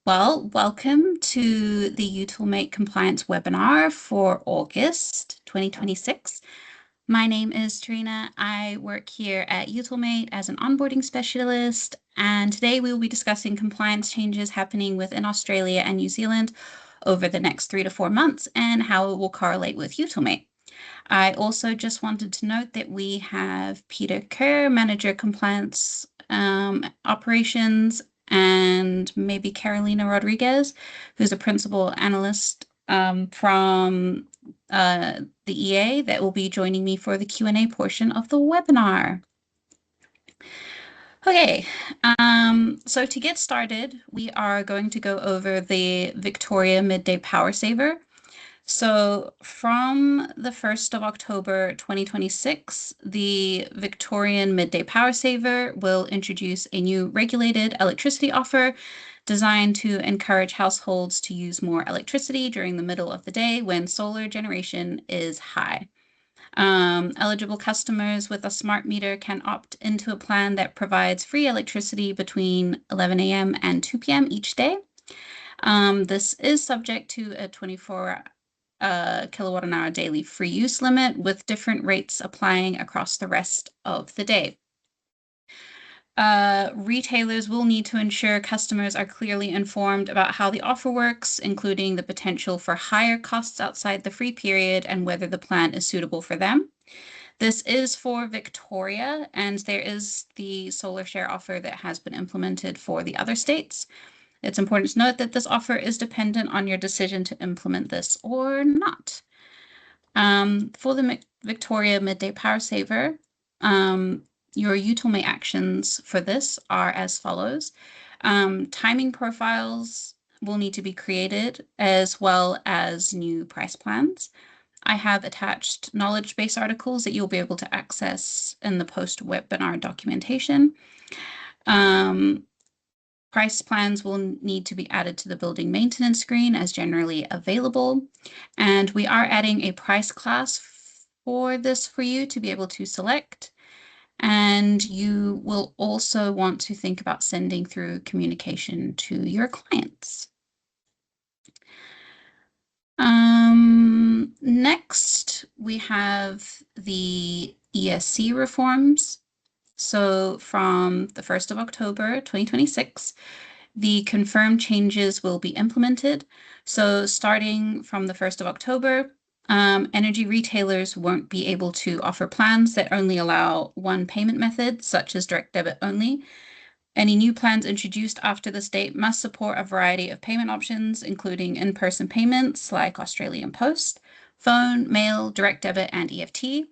Well, welcome to the Utilmate Compliance webinar for August 2026. My name is Trina. I work here at Utilmate as an onboarding specialist, and today we will be discussing compliance changes happening within Australia and New Zealand over the next 3 to 4 months and how it will correlate with Utilmate. I also just wanted to note that we have Peter Kerr, Manager Compliance Operations, and maybe Carolina Rodriguez, who's a Principal Analyst from the EA that will be joining me for the Q&A portion of the webinar. Okay, so to get started, we are going to go over the Victoria Midday Power Saver. So from the 1st of October 2026, the Victorian Midday Power Saver will introduce a new regulated electricity offer designed to encourage households to use more electricity during the middle of the day when solar generation is high. Eligible customers with a smart meter can opt into a plan that provides free electricity between 11 a.m. and 2 p.m. each day. This is subject to a 24 kilowatt an hour daily free use limit with different rates applying across the rest of the day. Retailers will need to ensure customers are clearly informed about how the offer works, including the potential for higher costs outside the free period and whether the plan is suitable for them. This is for Victoria, and there is the solar share offer that has been implemented for the other states. It's important to note that this offer is dependent on your decision to implement this or not. For the Victoria Midday Power Saver, your Utilmate actions for this are as follows. Timing profiles will need to be created as well as new price plans. I have attached knowledge base articles that you'll be able to access in the post-webinar documentation. Price plans will need to be added to the building maintenance screen as generally available. And we are adding a price class for this for you to be able to select. And you will also want to think about sending through communication to your clients. Next, we have the ESC reforms. So from the 1st of October 2026, the confirmed changes will be implemented. So starting from the 1st of October, energy retailers won't be able to offer plans that only allow one payment method, such as direct debit only. Any new plans introduced after this date must support a variety of payment options, including in-person payments like Australian Post, phone, mail, direct debit, and EFT.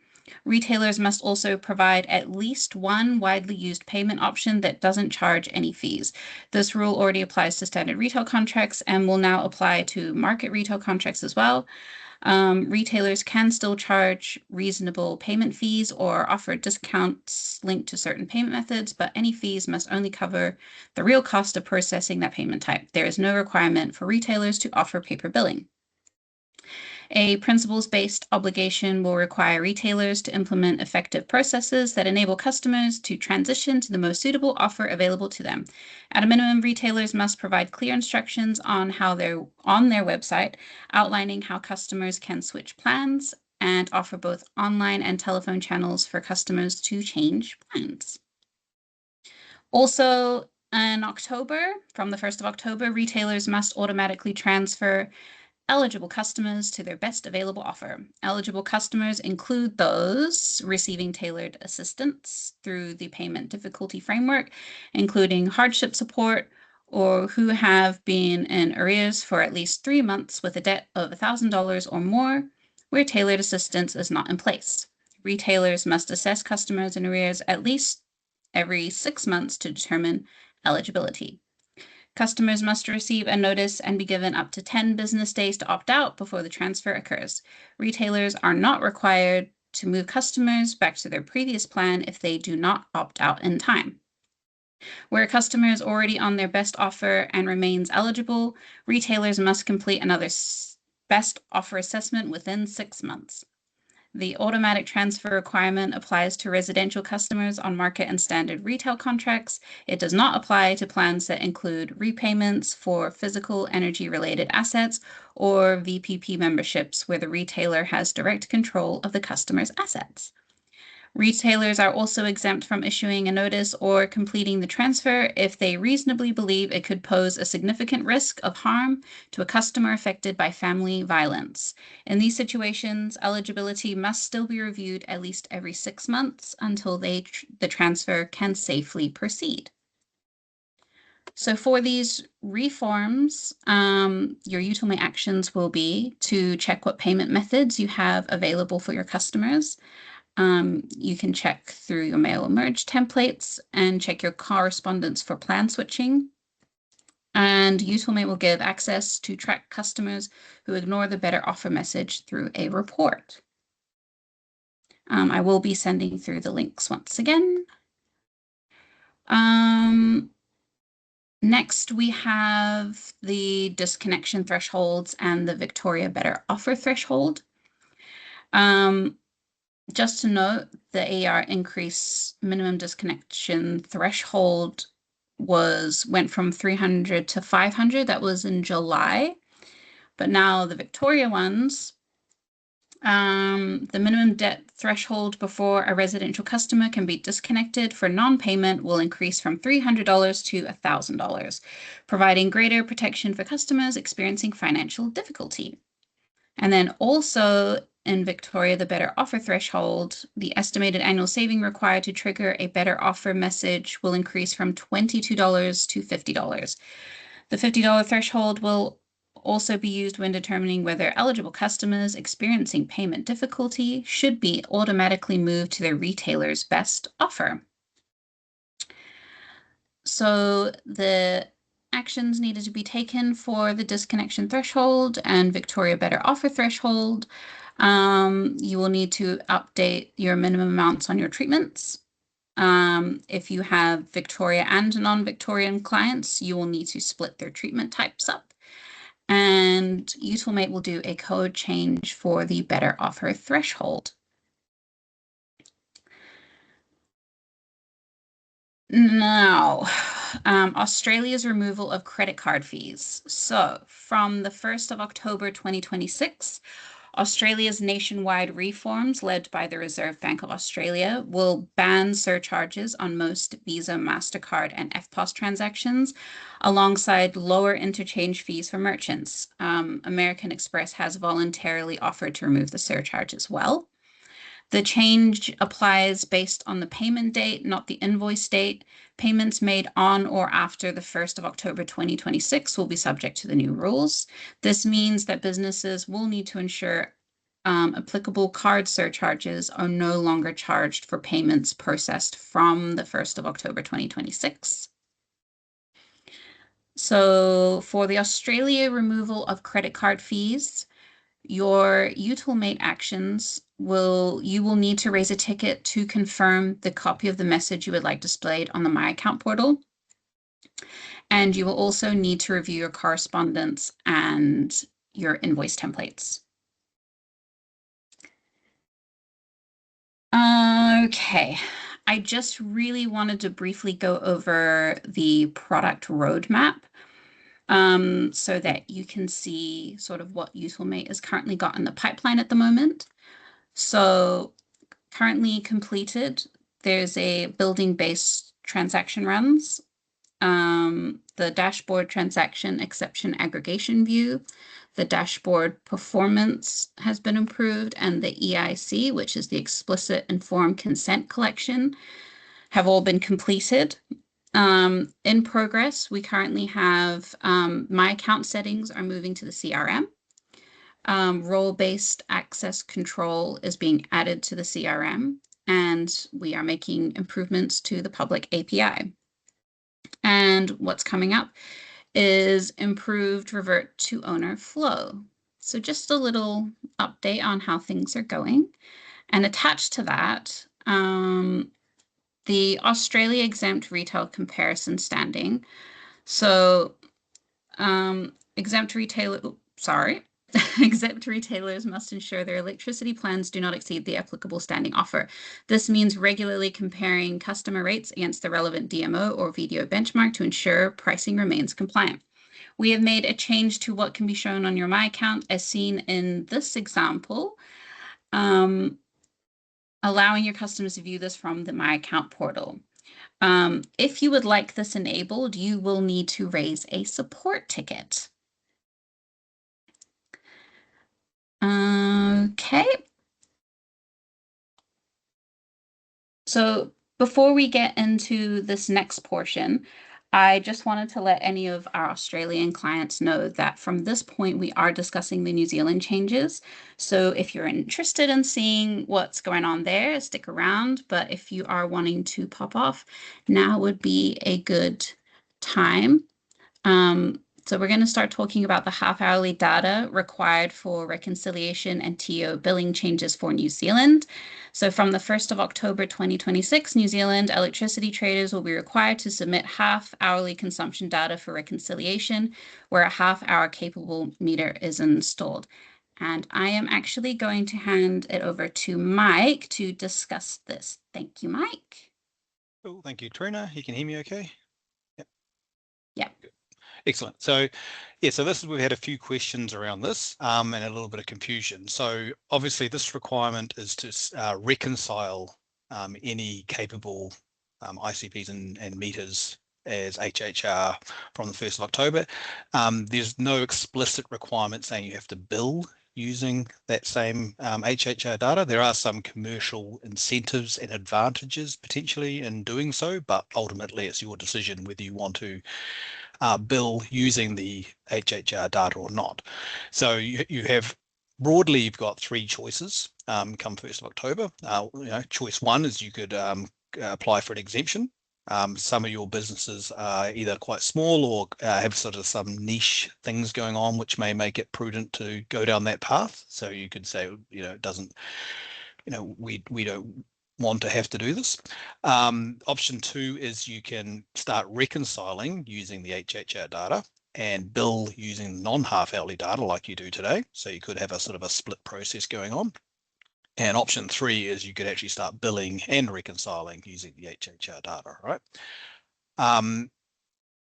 Retailers must also provide at least one widely used payment option that doesn't charge any fees. This rule already applies to standard retail contracts and will now apply to market retail contracts as well. Retailers can still charge reasonable payment fees or offer discounts linked to certain payment methods, but any fees must only cover the real cost of processing that payment type. There is no requirement for retailers to offer paper billing. A principles-based obligation will require retailers to implement effective processes that enable customers to transition to the most suitable offer available to them. At a minimum, retailers must provide clear instructions on their website, outlining how customers can switch plans and offer both online and telephone channels for customers to change plans. Also, in October, from the 1st of October, retailers must automatically transfer eligible customers to their best available offer. Eligible customers include those receiving tailored assistance through the payment difficulty framework, including hardship support, or who have been in arrears for at least 3 months with a debt of $1,000 or more, where tailored assistance is not in place. Retailers must assess customers in arrears at least every 6 months to determine eligibility. Customers must receive a notice and be given up to 10 business days to opt out before the transfer occurs. Retailers are not required to move customers back to their previous plan if they do not opt out in time. Where a customer is already on their best offer and remains eligible, retailers must complete another best offer assessment within 6 months. The automatic transfer requirement applies to residential customers on market and standard retail contracts. It does not apply to plans that include repayments for physical energy-related assets or VPP memberships where the retailer has direct control of the customer's assets. Retailers are also exempt from issuing a notice or completing the transfer if they reasonably believe it could pose a significant risk of harm to a customer affected by family violence. In these situations, eligibility must still be reviewed at least every 6 months until the transfer can safely proceed. So for these reforms, your Utilmate actions will be to check what payment methods you have available for your customers. You can check through your mail merge templates and check your correspondence for plan switching. And Utilmate will give access to track customers who ignore the better offer message through a report. I will be sending through the links once again. Next, we have the disconnection thresholds and the Victoria Better Offer threshold. Just to note, the AR increase minimum disconnection threshold went from 300 to 500. That was in July. But now the Victoria ones, the minimum debt threshold before a residential customer can be disconnected for non-payment will increase from $300 to $1,000, providing greater protection for customers experiencing financial difficulty. And then also in Victoria, the better offer threshold, the estimated annual saving required to trigger a better offer message will increase from $22 to $50. The $50 threshold will also be used when determining whether eligible customers experiencing payment difficulty should be automatically moved to their retailer's best offer. So the actions needed to be taken for the disconnection threshold and Victoria Better Offer threshold. You will need to update your minimum amounts on your treatments. If you have Victoria and non-Victorian clients, you will need to split their treatment types up. And Utilmate will do a code change for the Better Offer threshold. Now, Australia's removal of credit card fees. So from the 1st of October 2026, Australia's nationwide reforms led by the Reserve Bank of Australia will ban surcharges on most Visa, MasterCard, and EFTPOS transactions, alongside lower interchange fees for merchants. American Express has voluntarily offered to remove the surcharge as well. The change applies based on the payment date, not the invoice date. Payments made on or after the 1st of October 2026 will be subject to the new rules. This means that businesses will need to ensure applicable card surcharges are no longer charged for payments processed from the 1st of October 2026. So for the Australia removal of credit card fees, your Utilmate actions you will need to raise a ticket to confirm the copy of the message you would like displayed on the My Account portal. And you will also need to review your correspondence and your invoice templates. Okay, I just really wanted to briefly go over the product roadmap. So that you can see sort of what Utilmate has currently got in the pipeline at the moment. So currently completed, there's a building-based transaction runs, the dashboard transaction exception aggregation view, the dashboard performance has been improved, and the EIC, which is the explicit informed consent collection, have all been completed. In progress, we currently have My Account settings are moving to the CRM. Role-based access control is being added to the CRM, and we are making improvements to the public API. And what's coming up is improved revert to owner flow. So just a little update on how things are going. And attached to that, the Australia exempt retail comparison standing. So exempt retailer, Exempt retailers must ensure their electricity plans do not exceed the applicable standing offer. This means regularly comparing customer rates against the relevant DMO or VDO benchmark to ensure pricing remains compliant. We have made a change to what can be shown on your My Account as seen in this example, allowing your customers to view this from the My Account portal. If you would like this enabled, you will need to raise a support ticket. Okay. So before we get into this next portion, I just wanted to let any of our Australian clients know that from this point, we are discussing the New Zealand changes. So if you're interested in seeing what's going on there, stick around. But if you are wanting to pop off, now would be a good time. So we're going to start talking about the half-hourly data required for reconciliation and TO billing changes for New Zealand. So from the 1st of October 2026, New Zealand electricity traders will be required to submit half-hourly consumption data for reconciliation, where a half-hour capable meter is installed. And I am actually going to hand it over to Mike to discuss this. Thank you, Mike. Cool, thank you, Trina. You can hear me okay? Yep. Yeah. Good. Excellent. So we've had a few questions around this and a little bit of confusion. So obviously this requirement is to reconcile any capable ICPs and meters as HHR from the 1st of October. There's no explicit requirement saying you have to bill using that same HHR data. There are some commercial incentives and advantages potentially in doing so, but ultimately it's your decision whether you want to bill using the HHR data or not. So you have broadly, you've got three choices come 1st of October. Choice one is you could apply for an exemption. Some of your businesses are either quite small or have sort of some niche things going on, which may make it prudent to go down that path. So you could say, it doesn't, we don't want to have to do this. Option two is you can start reconciling using the HHR data and bill using non-half hourly data like you do today. So you could have a sort of a split process going on. And option three is you could actually start billing and reconciling using the HHR data, right?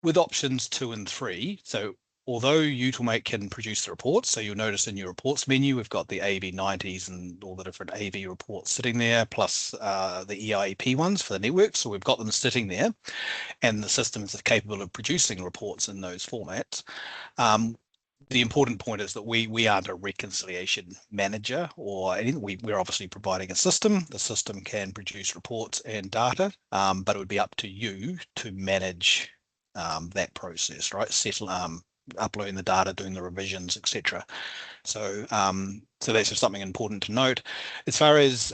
With options 2 and 3, so although Utilmate can produce the reports, so you'll notice in your reports menu, we've got the AV90s and all the different AV reports sitting there, plus the EIEP ones for the network. So we've got them sitting there, and the system is capable of producing reports in those formats. The important point is that we aren't a reconciliation manager or anything. We're obviously providing a system. The system can produce reports and data, but it would be up to you to manage that process, right? Settle, uploading the data, doing the revisions, etc. So that's just something important to note. As far as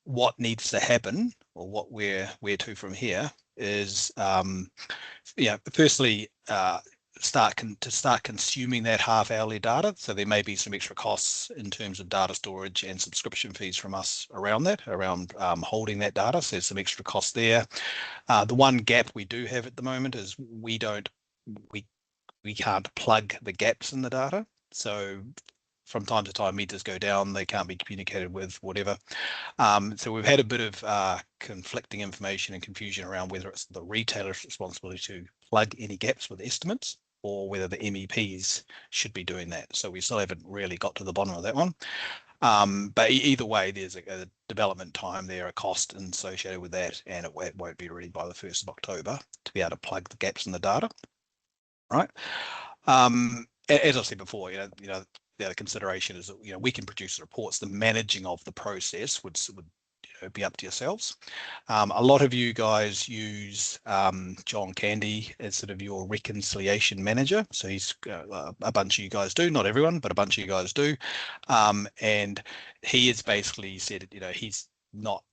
what needs to happen or what where to from here is, firstly, start consuming that half hourly data. So there may be some extra costs in terms of data storage and subscription fees from us around holding that data. So there's some extra costs there. The one gap we do have at the moment is we can't plug the gaps in the data. So from time to time meters go down, they can't be communicated with, whatever. So we've had a bit of conflicting information and confusion around whether it's the retailer's responsibility to plug any gaps with estimates or whether the MEPs should be doing that. So we still haven't really got to the bottom of that one. But either way, there's a development time there, a cost associated with that, and it won't be ready by the 1st of October to be able to plug the gaps in the data, right? As I said before, the other consideration is that we can produce the reports. The managing of the process would be up to yourselves. A lot of you guys use John Candy as sort of your reconciliation manager. So he's a bunch of you guys do, not everyone, but a bunch of you guys do. And he has basically said, he's not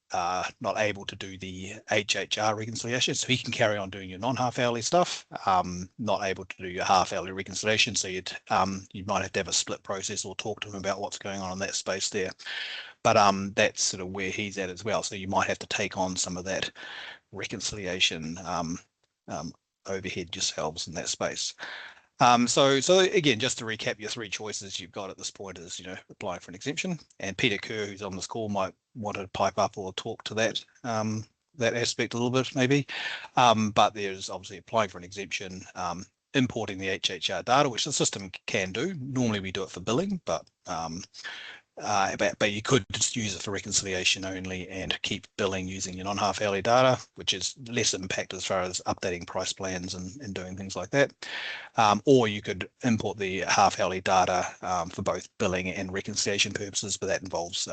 able to do the HHR reconciliation, so he can carry on doing your non-half hourly stuff. Not able to do your half hourly reconciliation, so you might have to have a split process or talk to him about what's going on in that space there. But that's sort of where he's at as well. So you might have to take on some of that reconciliation overhead yourselves in that space. So again, just to recap, your three choices you've got at this point is, applying for an exemption. And Peter Kerr, who's on this call, might want to pipe up or talk to that aspect a little bit, maybe. But there's obviously applying for an exemption, importing the HHR data, which the system can do. Normally we do it for billing, but you could just use it for reconciliation only and keep billing using your non-half hourly data, which is less impact as far as updating price plans and doing things like that. Or you could import the half hourly data for both billing and reconciliation purposes, but that involves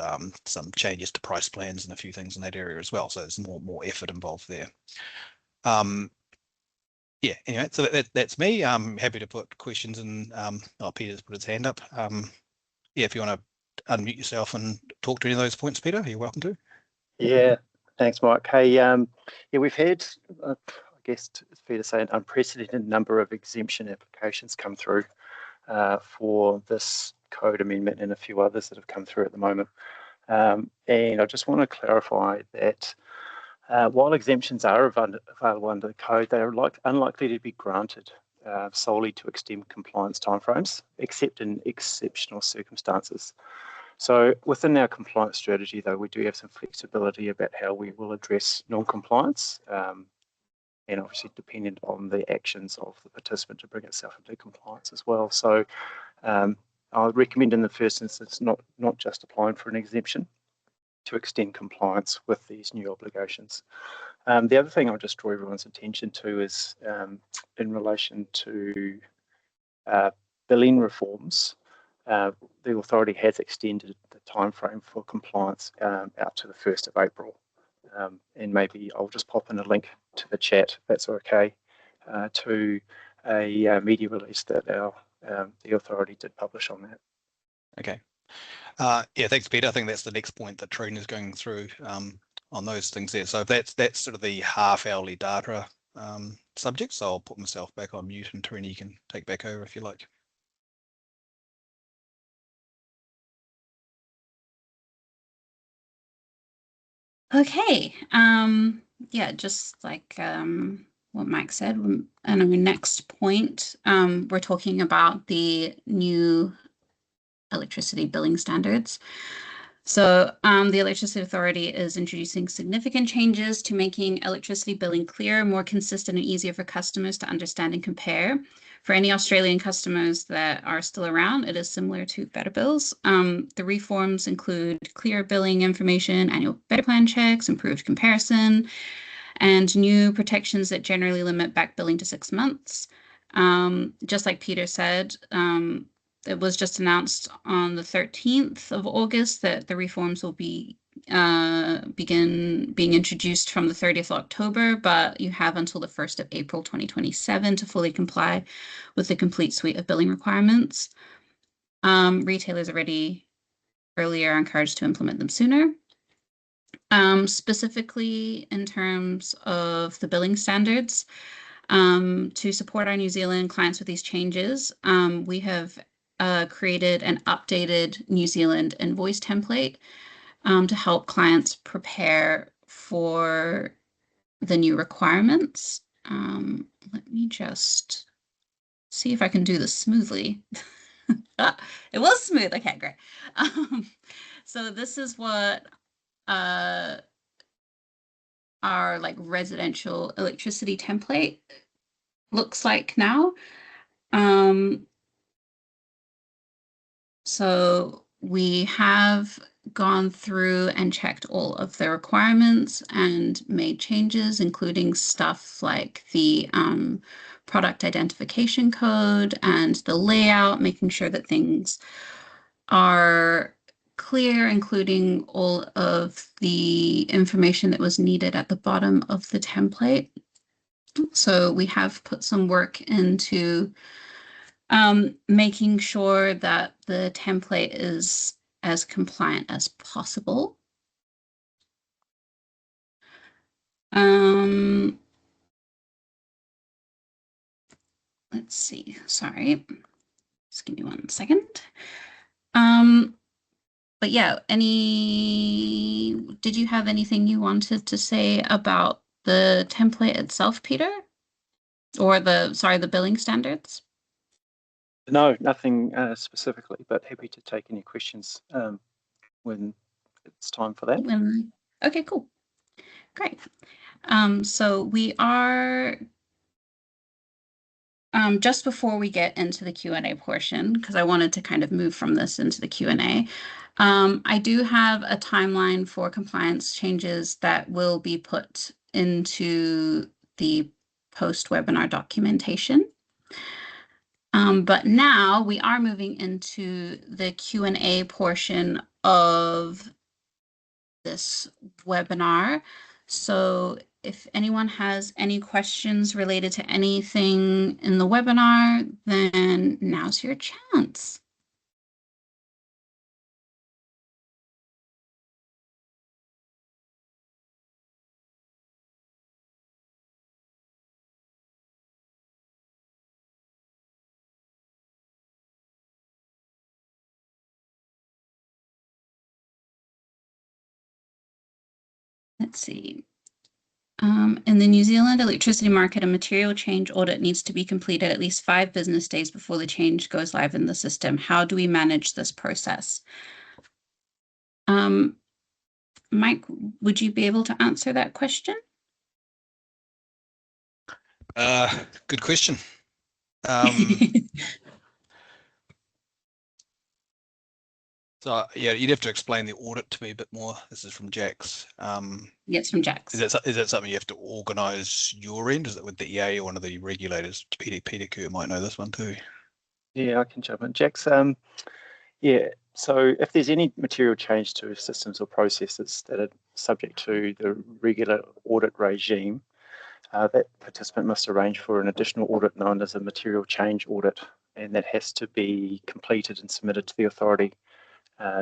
some changes to price plans and a few things in that area as well. So there's more effort involved there. Yeah, anyway, so that's me. I'm happy to put questions in. Peter's put his hand up. Yeah, if you want to unmute yourself and talk to any of those points, Peter, you're welcome to. Yeah, thanks, Mike. Hey, yeah, we've had, I guess it's fair to say, an unprecedented number of exemption applications come through for this code amendment and a few others that have come through at the moment. And I just want to clarify that while exemptions are available under the code, they are unlikely to be granted solely to extend compliance timeframes, except in exceptional circumstances. So within our compliance strategy, though, we do have some flexibility about how we will address non-compliance, and obviously dependent on the actions of the participant to bring itself into compliance as well. So I would recommend in the first instance not just applying for an exemption to extend compliance with these new obligations. The other thing I'll just draw everyone's attention to is in relation to billing reforms. The authority has extended the timeframe for compliance out to the 1st of April. And maybe I'll just pop in a link to the chat, if that's okay, to a media release that the authority did publish on that. Okay. Yeah, thanks, Peter. I think that's the next point that Trina is going through on those things there. So that's sort of the half hourly data subject. So I'll put myself back on mute and Trina, you can take back over if you like. Okay. Yeah, just like what Mike said, and our next point, we're talking about the new electricity billing standards. So the Electricity Authority is introducing significant changes to making electricity billing clearer, more consistent, and easier for customers to understand and compare. For any Australian customers that are still around, it is similar to Better Bills. The reforms include clear billing information, annual Better Plan checks, improved comparison, and new protections that generally limit back billing to 6 months. Just like Peter said, it was just announced on the 13th of August that the reforms will begin being introduced from the 30th of October, but you have until the 1st of April 2027 to fully comply with the complete suite of billing requirements. Retailers already earlier encouraged to implement them sooner. Specifically in terms of the billing standards, to support our New Zealand clients with these changes, we have created an updated New Zealand invoice template to help clients prepare for the new requirements. Let me just see if I can do this smoothly. It was smooth. Okay, great. So this is what our like residential electricity template looks like now. So we have gone through and checked all of the requirements and made changes, including stuff like the product identification code and the layout, making sure that things are clear, including all of the information that was needed at the bottom of the template. So we have put some work into making sure that the template is as compliant as possible. Let's see, sorry, just give me 1 second. But yeah, did you have anything you wanted to say about the template itself, Peter? Or the billing standards? No, nothing specifically, but happy to take any questions when it's time for that. Okay, cool. Great. So we are just before we get into the Q&A portion, because I wanted to kind of move from this into the Q&A, I do have a timeline for compliance changes that will be put into the post-webinar documentation. But now we are moving into the Q&A portion of this webinar. So if anyone has any questions related to anything in the webinar, then now's your chance. Let's see. In the New Zealand electricity market, a material change audit needs to be completed at least 5 business days before the change goes live in the system. How do we manage this process? Mike, would you be able to answer that question? Good question. So yeah, you'd have to explain the audit to me a bit more. This is from Jax. Yes, from Jax. Is that something you have to organise your end? Is it with the EA or one of the regulators? Peter Kerr might know this one too. Yeah, I can jump in. Jax, yeah, so if there's any material change to systems or processes that are subject to the regular audit regime, that participant must arrange for an additional audit known as a material change audit, and that has to be completed and submitted to the authority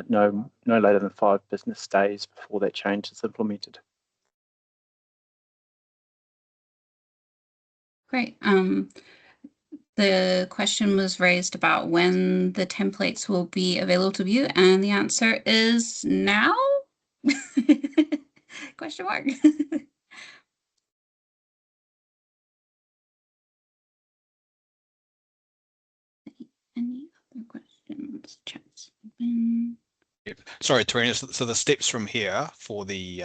no later than 5 business days before that change is implemented. Great. The question was raised about when the templates will be available to view, and the answer is now? Question mark. Any other questions? Chat's open. Yep. Sorry, Tarina. So the steps from here for the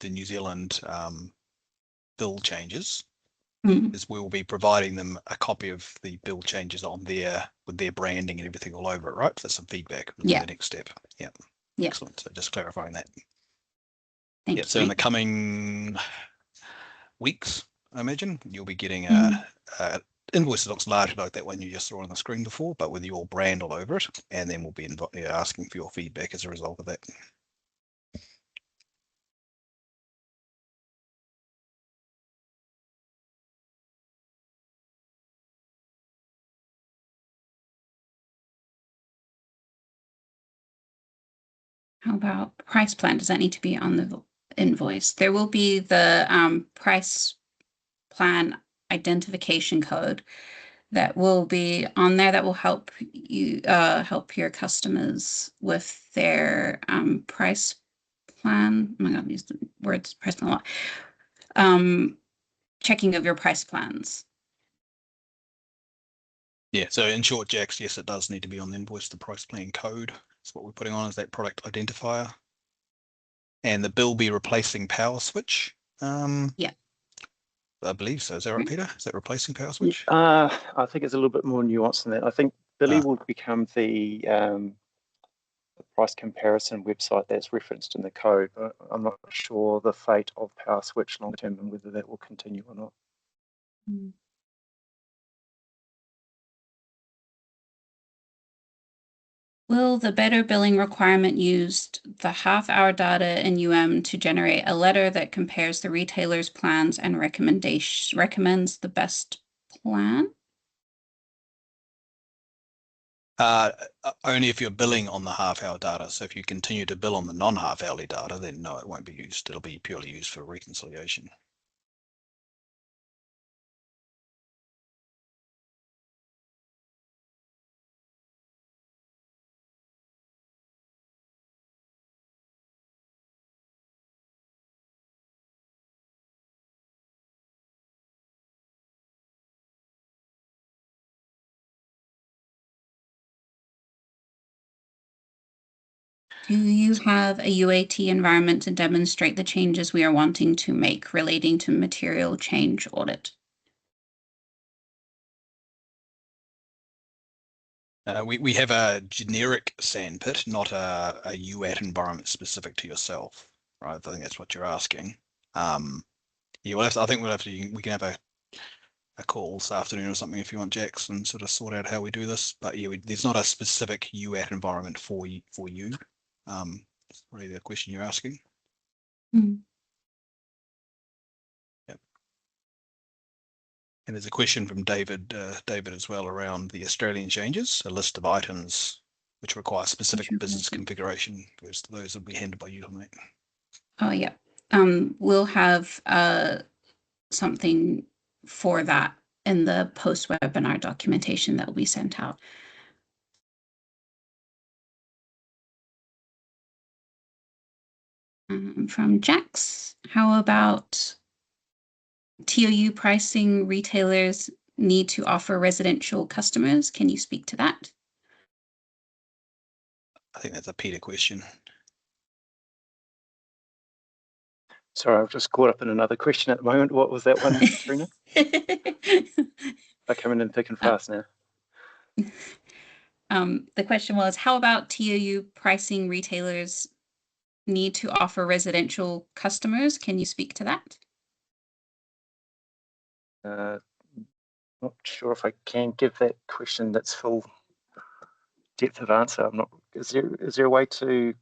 New Zealand bill changes is we will be providing them a copy of the bill changes on there with their branding and everything all over it, right? For some feedback would be the next step. Yeah. Excellent. So just clarifying that. Thank you. So in the coming weeks, I imagine you'll be getting a invoice that looks largely like that one you just saw on the screen before, but with your brand all over it, and then we'll be asking for your feedback as a result of that. How about price plan? Does that need to be on the invoice? There will be the price plan identification code that will be on there that will help you help your customers with their price plan. Oh my God, these words price plan a lot. Checking of your price plans. Yeah, so in short, Jax, yes, it does need to be on the invoice. The price plan code is what we're putting on as that product identifier. And the bill be replacing Power Switch. Yeah. I believe so. Is that right, Peter? Is that replacing Power Switch? I think it's a little bit more nuanced than that. I think Billy will become the price comparison website that's referenced in the code, but I'm not sure the fate of Power Switch long term and whether that will continue or not. Will the better billing requirement use the half-hour data in to generate a letter that compares the retailer's plans and recommends the best plan? Only if you're billing on the half-hour data. So if you continue to bill on the non-half-hourly data, then no, it won't be used. It'll be purely used for reconciliation. Do you have a UAT environment to demonstrate the changes we are wanting to make relating to material change audit? We have a generic sandpit, not a UAT environment specific to yourself, right? I think that's what you're asking. Yeah, I think we can have a call this afternoon or something if you want, Jax, and sort of sort out how we do this. But yeah, there's not a specific UAT environment for you. That's really the question you're asking. Mm. Yep. And there's a question from David as well around the Australian changes, a list of items which require specific business configuration. Those will be handled by Utilmate. Oh, yeah. We'll have something for that in the post-webinar documentation that will be sent out. From Jax, how about TOU pricing retailers need to offer residential customers? Can you speak to that? I think that's a Peter question. Sorry, I've just caught up in another question at the moment. What was that one, Trina? I come in thick and fast now. The question was, how about TOU pricing retailers need to offer residential customers? Can you speak to that? Not sure if I can give that question that's full depth of answer. I'm not. Is there a way to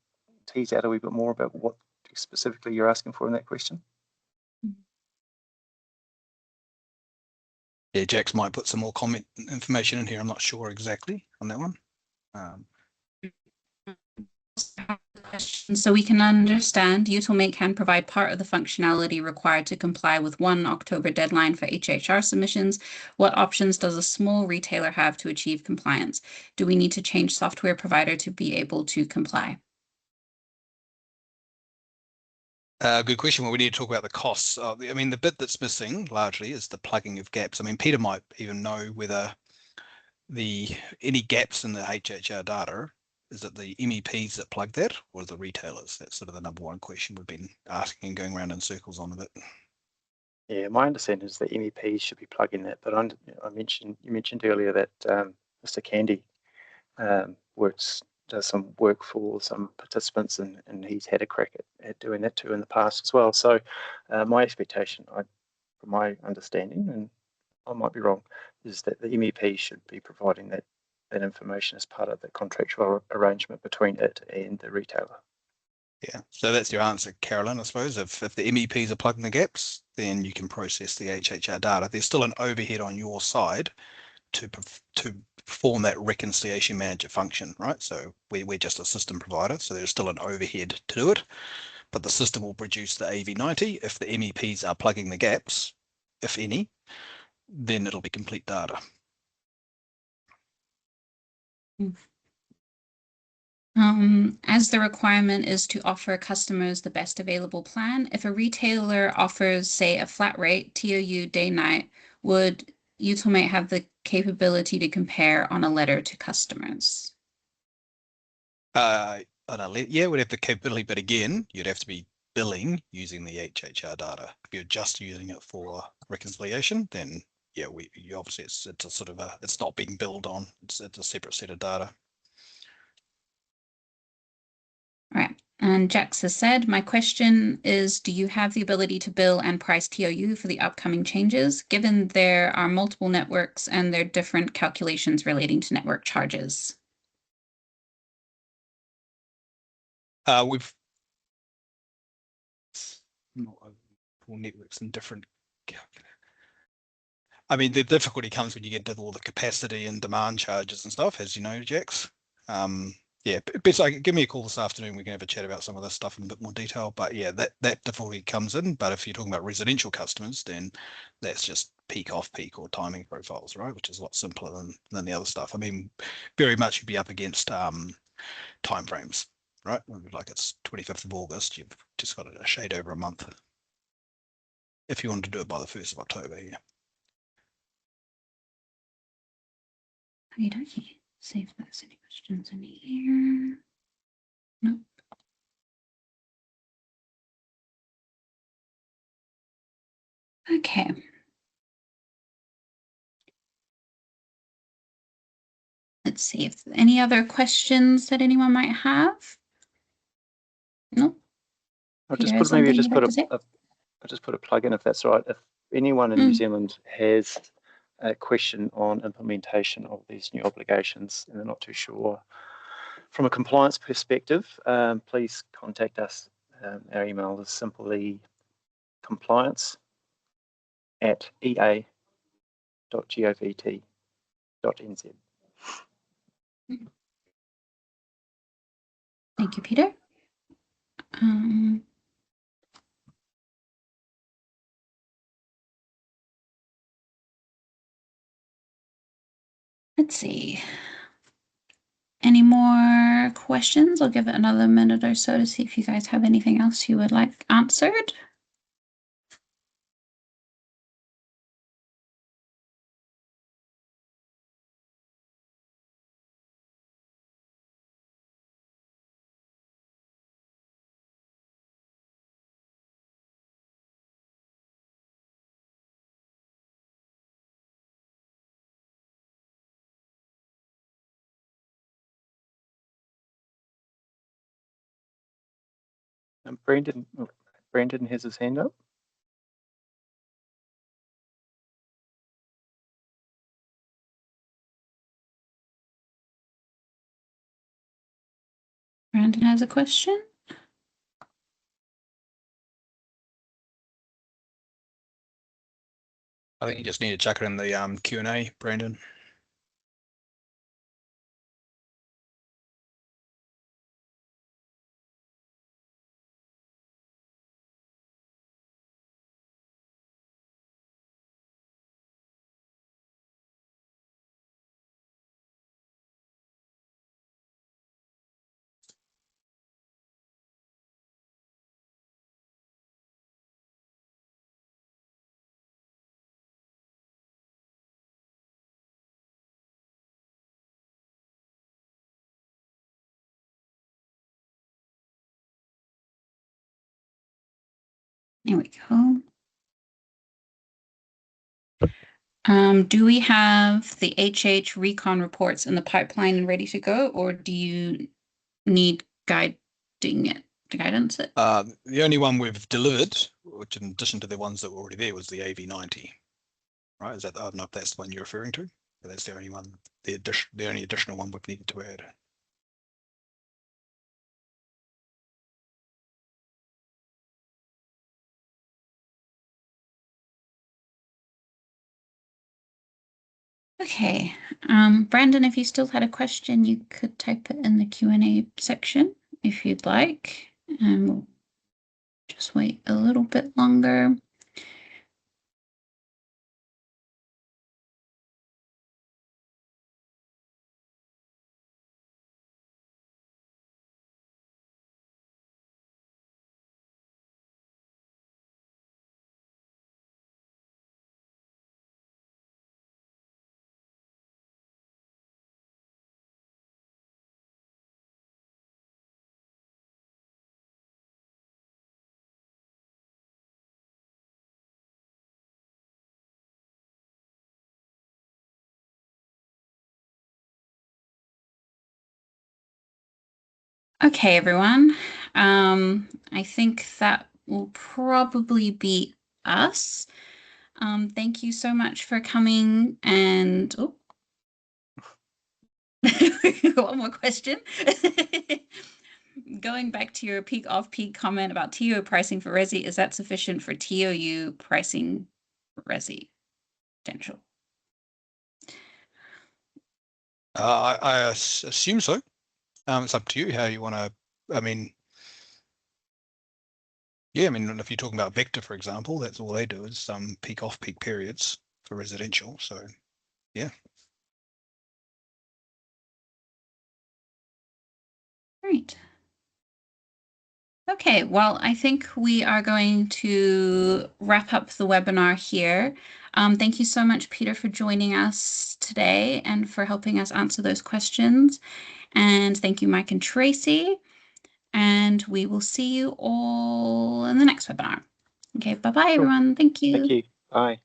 tease out a wee bit more about what specifically you're asking for in that question? Yeah, Jax might put some more comment information in here. I'm not sure exactly on that one. So we can understand Utilmate can provide part of the functionality required to comply with 1 October deadline for HHR submissions. What options does a small retailer have to achieve compliance? Do we need to change software provider to be able to comply? Good question. Well, we need to talk about the costs. I mean, the bit that's missing largely is the plugging of gaps. I mean, Peter might even know whether any gaps in the HHR data, is it the MEPs that plug that or the retailers? That's sort of the number one question we've been asking and going around in circles on a bit. Yeah, my understanding is that MEPs should be plugging that, but you mentioned earlier that Mr. Candy does some work for some participants, and he's had a crack at doing that too in the past as well. So my expectation, from my understanding, and I might be wrong, is that the MEP should be providing that information as part of the contractual arrangement between it and the retailer. Yeah, so that's your answer, Carolyn, I suppose. If the MEPs are plugging the gaps, then you can process the HHR data. There's still an overhead on your side to perform that reconciliation manager function, right? So we're just a system provider, so there's still an overhead to do it, but the system will produce the AV90. If the MEPs are plugging the gaps, if any, then it'll be complete data. As the requirement is to offer customers the best available plan, if a retailer offers, say, a flat rate, TOU day-night, would Utilmate have the capability to compare on a letter to customers? Yeah, we'd have the capability, but again, you'd have to be billing using the HHR data. If you're just using it for reconciliation, then yeah, obviously it's a sort of it's not being billed on. It's a separate set of data. All right. And Jax has said, my question is, do you have the ability to bill and price TOU for the upcoming changes, given there are multiple networks and there are different calculations relating to network charges? We've multiple networks and different. I mean, the difficulty comes when you get to all the capacity and demand charges and stuff, as you know, Jax. Yeah, but give me a call this afternoon. We can have a chat about some of this stuff in a bit more detail. But yeah, that difficulty comes in. But if you're talking about residential customers, then that's just peak off peak or timing profiles, right? Which is a lot simpler than the other stuff. I mean, very much you'd be up against timeframes, right? Like it's 25th of August, you've just got a shade over a month. If you want to do it by the 1st of October, yeah. Okay, see if there's any questions in here. Nope. Okay. Let's see if any other questions that anyone might have. No. I'll Peter just has put maybe something just you'd put like to say? I'll just put a plug in if that's all right. If anyone in New Zealand has a question on implementation of these new obligations and they're not too sure from a compliance perspective, please contact us. Our email is simply compliance@ea.govt.nz. Thank you, Peter. Let's see. Any more questions? I'll give it another minute or so to see if you guys have anything else you would like answered. Brandon has his hand up. Brandon has a question. I think you just need to chuck it in the Q&A, Brandon. There we go. Do we have the HH recon reports in the pipeline and ready to go, or do you need guidance it? The only one we've delivered, which in addition to the ones that were already there, was the AV90. Right? Is that, I don't know if that's the one you're referring to, but that's the only one, the only additional one we've needed to add. Okay. Brandon, if you still had a question, you could type it in the Q&A section if you'd like, and we'll just wait a little bit longer. Okay, everyone. I think that will probably be us. Thank you so much for coming and one more question. Going back to your peak off-peak comment about TO pricing for Resi, is that sufficient for TOU pricing for Resi potential? I assume so. It's up to you how you want to, I mean, yeah, I mean, if you're talking about Vector, for example, that's all they do is peak off-peak periods for residential. So, yeah. Great. Okay, well, I think we are going to wrap up the webinar here. Thank you so much, Peter, for joining us today and for helping us answer those questions. And thank you, Mike and Tracy. And we will see you all in the next webinar. Okay, bye-bye, everyone. Thank you. Thank you. Bye.